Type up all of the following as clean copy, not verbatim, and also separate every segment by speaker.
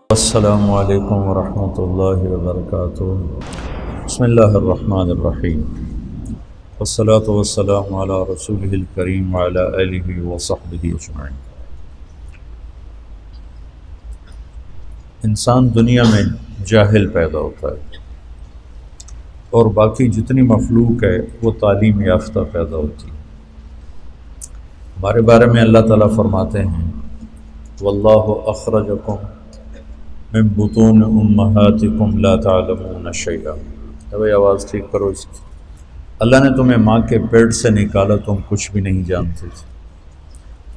Speaker 1: السلام علیکم ورحمۃ اللہ وبرکاتہ۔ بسم اللہ الرحمن الرحیم، والصلاة والسلام علی رسولہ الکریم وعلی آلہ وصحبہ اجمعین۔ انسان دنیا میں جاہل پیدا ہوتا ہے اور باقی جتنی مخلوق ہے وہ تعلیم یافتہ پیدا ہوتی ہے۔ ہمارے بارے میں اللہ تعالیٰ فرماتے ہیں واللہ اخرجکم من بطون امہاتکم لا تعلمون شیئا۔ بھائی آواز ٹھیک کرو اس کی۔ اللہ نے تمہیں ماں کے پیٹ سے نکالا، تم کچھ بھی نہیں جانتے تھے۔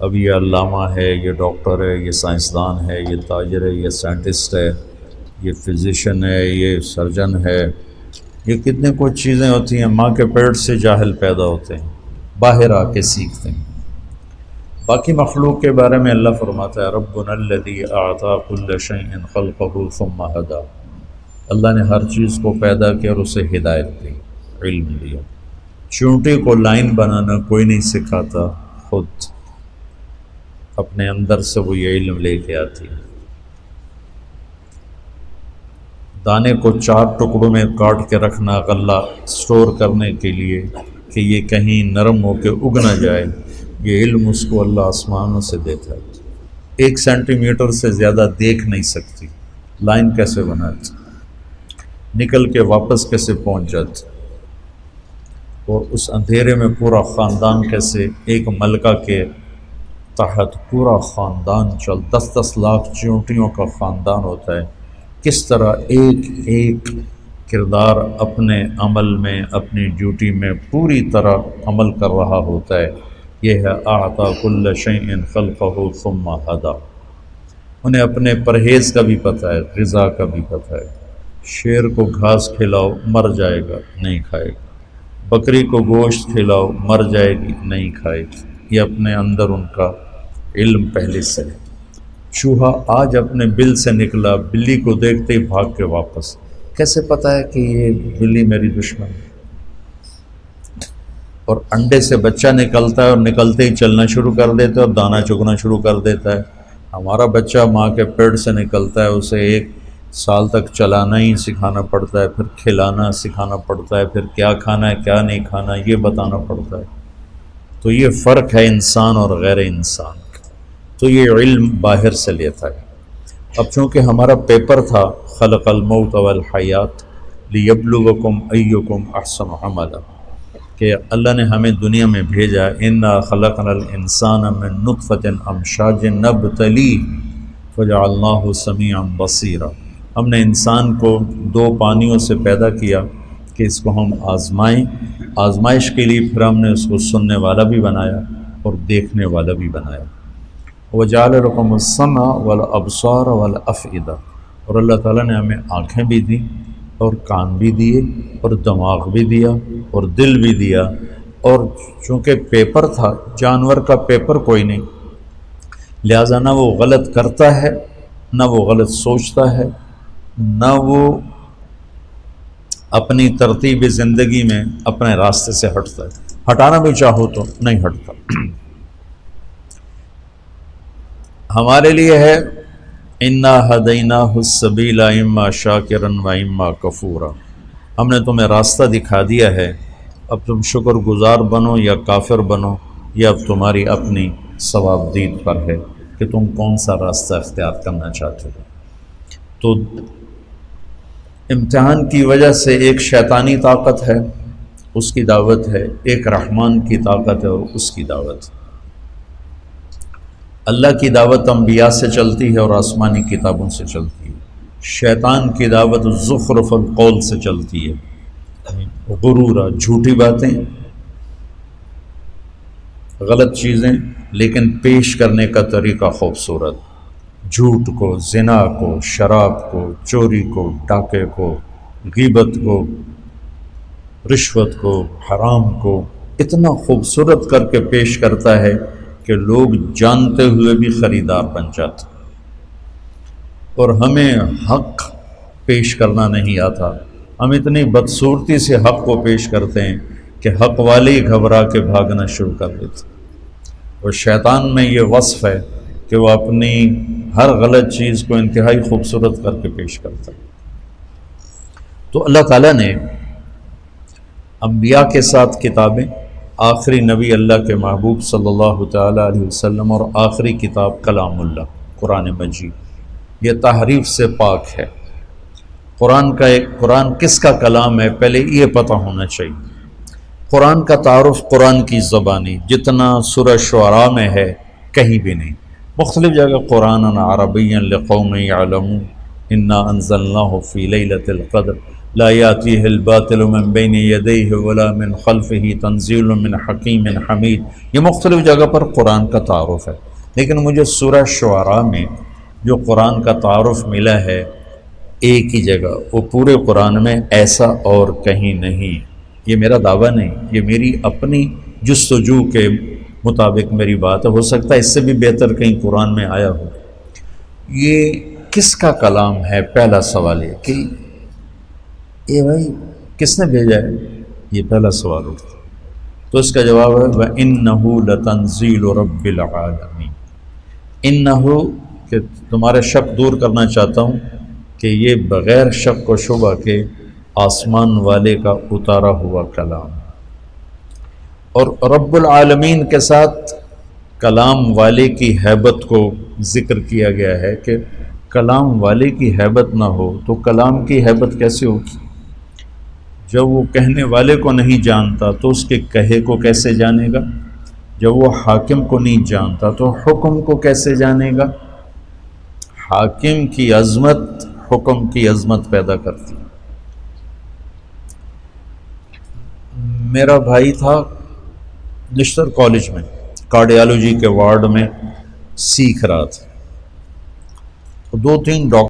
Speaker 1: اب یہ علامہ ہے، یہ ڈاکٹر ہے، یہ سائنسدان ہے، یہ تاجر ہے، یہ سائنٹسٹ ہے، یہ فزیشین ہے، یہ سرجن ہے، یہ کتنے کچھ چیزیں ہوتی ہیں۔ ماں کے پیٹ سے جاہل پیدا ہوتے ہیں، باہر آ کے سیکھتے ہیں۔ باقی مخلوق کے بارے میں اللہ فرماتا ہے ربنا الذی اعطی کل شیء خلقہ ثم ہدی۔ اللہ نے ہر چیز کو پیدا کیا اور اسے ہدایت دی، علم دیا۔ چونٹی کو لائن بنانا کوئی نہیں سکھاتا، خود اپنے اندر سے وہ یہ علم لے کے آتی ہے۔ دانے کو 4 ٹکڑوں میں کاٹ کے رکھنا غلہ سٹور کرنے کے لیے کہ یہ کہیں نرم ہو کے اگ نہ جائے، یہ علم اس کو اللہ آسمانوں سے دیتا ہے۔ 1 سینٹی میٹر سے زیادہ دیکھ نہیں سکتی، لائن کیسے بناتی، نکل کے واپس کیسے پہنچ جاتی، اور اس اندھیرے میں پورا خاندان کیسے ایک ملکہ کے تحت پورا خاندان 10 لاکھ چیونٹیوں کا خاندان ہوتا ہے، کس طرح ایک ایک کردار اپنے عمل میں، اپنی ڈیوٹی میں پوری طرح عمل کر رہا ہوتا ہے۔ یہ ہے اعطی کل شیء خلقہ ثم ہدی۔ انہیں اپنے پرہیز کا بھی پتہ ہے، غذا کا بھی پتہ ہے۔ شیر کو گھاس کھلاؤ مر جائے گا، نہیں کھائے گا۔ بکری کو گوشت کھلاؤ مر جائے گی، نہیں کھائے گی۔ یہ اپنے اندر ان کا علم پہلے سے ہے۔ چوہا آج اپنے بل سے نکلا، بلی کو دیکھتے ہی بھاگ کے واپس۔ کیسے پتہ ہے کہ یہ بلی میری دشمن ہے؟ اور انڈے سے بچہ نکلتا ہے اور نکلتے ہی چلنا شروع کر دیتا ہے اور دانا چگنا شروع کر دیتا ہے۔ ہمارا بچہ ماں کے پیٹ سے نکلتا ہے، اسے 1 سال تک چلانا ہی سکھانا پڑتا ہے، پھر کھلانا سکھانا پڑتا ہے، پھر کیا کھانا ہے کیا نہیں کھانا یہ بتانا پڑتا ہے۔ تو یہ فرق ہے انسان اور غیر انسان کا۔ تو یہ علم باہر سے لیتا ہے۔ اب چونکہ ہمارا پیپر تھا خلق الموت والحیات لیبلوکم ایکم احسن عملا، کہ اللہ نے ہمیں دنیا میں بھیجا، انا خلقنا الانسان من نطفۃ امشاج نبتلیہ فجعلناہ سمیعا بصیرا۔ ہم نے انسان کو 2 پانیوں سے پیدا کیا کہ اس کو ہم آزمائیں، آزمائش کے لیے پھر ہم نے اس کو سننے والا بھی بنایا اور دیکھنے والا بھی بنایا۔ وجعل لکم السمع والابصار والافئدہ، اور اللہ تعالیٰ نے ہمیں آنکھیں بھی دیں اور کان بھی دیے اور دماغ بھی دیا اور دل بھی دیا۔ اور چونکہ پیپر تھا، جانور کا پیپر کوئی نہیں، لہٰذا نہ وہ غلط کرتا ہے، نہ وہ غلط سوچتا ہے، نہ وہ اپنی ترتیب زندگی میں اپنے راستے سے ہٹتا ہے۔ ہٹانا بھی چاہو تو نہیں ہٹتا۔ ہمارے لیے ہے انا ہدیناہ السبیل اما شاکرا و اما کفورا۔ ہم نے تمہیں راستہ دکھا دیا ہے، اب تم شکر گزار بنو یا کافر بنو، یہ اب تمہاری اپنی ثواب دید پر ہے کہ تم کون سا راستہ اختیار کرنا چاہتے ہو۔ تو امتحان کی وجہ سے ایک شیطانی طاقت ہے، اس کی دعوت ہے، ایک رحمان کی طاقت ہے اور اس کی دعوت ہے۔ اللہ کی دعوت انبیاء سے چلتی ہے اور آسمانی کتابوں سے چلتی ہے۔ شیطان کی دعوت زخرف القول سے چلتی ہے، غرورا، جھوٹی باتیں، غلط چیزیں، لیکن پیش کرنے کا طریقہ خوبصورت، جھوٹ کو، زنا کو، شراب کو، چوری کو، ڈاکے کو، غیبت کو، رشوت کو، حرام کو اتنا خوبصورت کر کے پیش کرتا ہے کہ لوگ جانتے ہوئے بھی خریدار بن جاتے۔ اور ہمیں حق پیش کرنا نہیں آتا، ہم اتنی بدصورتی سے حق کو پیش کرتے ہیں کہ حق والے ہی گھبرا کے بھاگنا شروع کر دیتے۔ اور شیطان میں یہ وصف ہے کہ وہ اپنی ہر غلط چیز کو انتہائی خوبصورت کر کے پیش کرتا ہے۔ تو اللہ تعالیٰ نے انبیاء کے ساتھ کتابیں، آخری نبی اللہ کے محبوب صلی اللہ تعالیٰ علیہ وسلم، اور آخری کتاب کلام اللہ قرآن مجید، یہ تحریف سے پاک ہے۔ قرآن کس کا کلام ہے پہلے یہ پتہ ہونا چاہیے۔ قرآن کا تعارف قرآن کی زبانی جتنا سورہ شعراء میں ہے کہیں بھی نہیں۔ مختلف جگہ قرآن عربیا لقوم یعلمون انا انزلناہ فی لیلۃ القدر لا یاتیہ الباطل من بین یدیہ ولا من خلفہ تنزیل من حکیم حمید، یہ مختلف جگہ پر قرآن کا تعارف ہے، لیکن مجھے سورہ شعراء میں جو قرآن کا تعارف ملا ہے ایک ہی جگہ، وہ پورے قرآن میں ایسا اور کہیں نہیں۔ یہ میرا دعویٰ نہیں، یہ میری اپنی جستجو کے مطابق میری بات ہے، ہو سکتا ہے اس سے بھی بہتر کہیں قرآن میں آیا ہو۔ یہ کس کا کلام ہے؟ پہلا سوال یہ کہ یہ بھائی کس نے بھیجا ہے، یہ پہلا سوال اٹھتا۔ تو اس کا جواب ہے وَإِنَّهُ لَتَنزِيلُ رَبِّ الْعَالَمِينَ۔ انہو کہ تمہارا شک دور کرنا چاہتا ہوں کہ یہ بغیر شک و شبہ کے آسمان والے کا اتارا ہوا کلام، اور رب العالمین کے ساتھ کلام والے کی ہیبت کو ذکر کیا گیا ہے کہ کلام والے کی ہیبت نہ ہو تو کلام کی ہیبت کیسے ہوگی؟ جب وہ کہنے والے کو نہیں جانتا تو اس کے کہے کو کیسے جانے گا؟ جب وہ حاکم کو نہیں جانتا تو حکم کو کیسے جانے گا؟ حاکم کی عظمت حکم کی عظمت پیدا کرتی۔ میرا بھائی تھا لشتر کالج میں کارڈیالوجی کے وارڈ میں سیکھ رہا تھا، 2-3 ڈاکٹر